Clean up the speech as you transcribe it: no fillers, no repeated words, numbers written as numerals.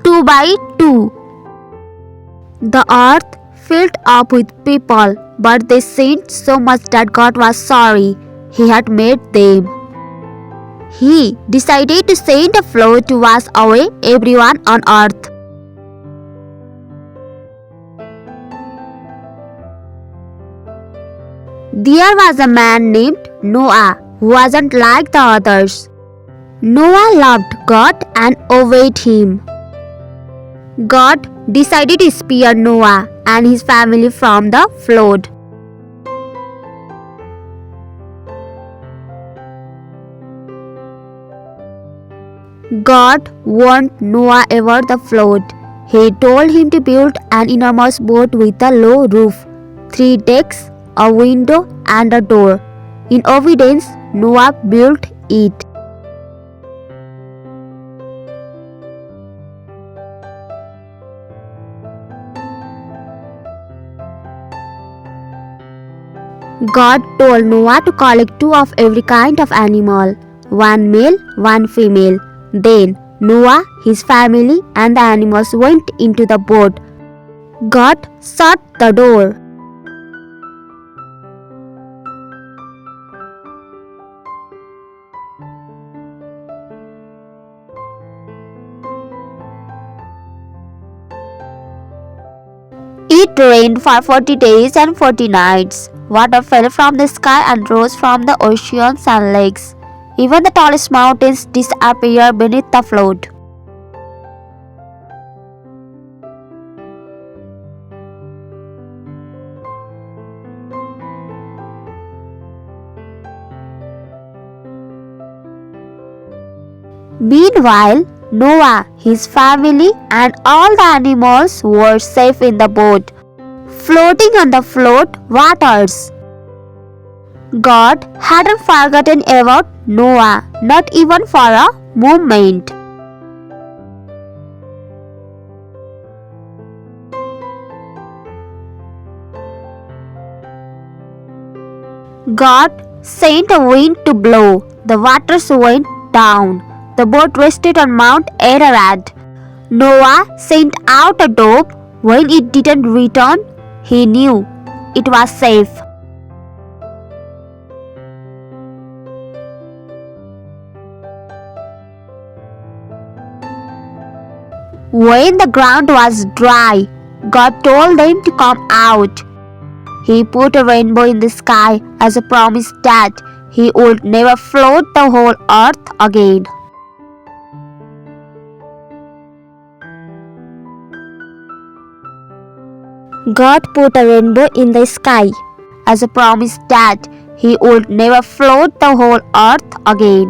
2 by 2. The earth filled up with people, but they sinned so much that God was sorry He had made them. He decided to send a flood to wash away everyone on earth. There was a man named Noah who wasn't like the others. Noah loved God and obeyed Him. God decided to spare Noah and his family from the flood. God warned Noah about the flood. He told him to build an enormous boat with a low roof, 3 decks, a window and a door. In obedience, Noah built it. God told Noah to collect 2 of every kind of animal, 1 male, 1 female. Then Noah, his family and the animals went into the boat. God shut the door. It rained for 40 days and 40 nights. Water fell from the sky and rose from the oceans and lakes. Even the tallest mountains disappeared beneath the flood. Meanwhile, Noah, his family, and all the animals were safe in the boat, floating on the flood waters. God hadn't forgotten about Noah, not even for a moment. God sent a wind to blow. The waters went down. The boat rested on Mount Ararat. Noah sent out a dove. When it didn't return, he knew it was safe. When the ground was dry, God told them to come out. He put a rainbow in the sky as a promise that He would never flood the whole earth again. God put a rainbow in the sky as a promise that He would never flood the whole earth again.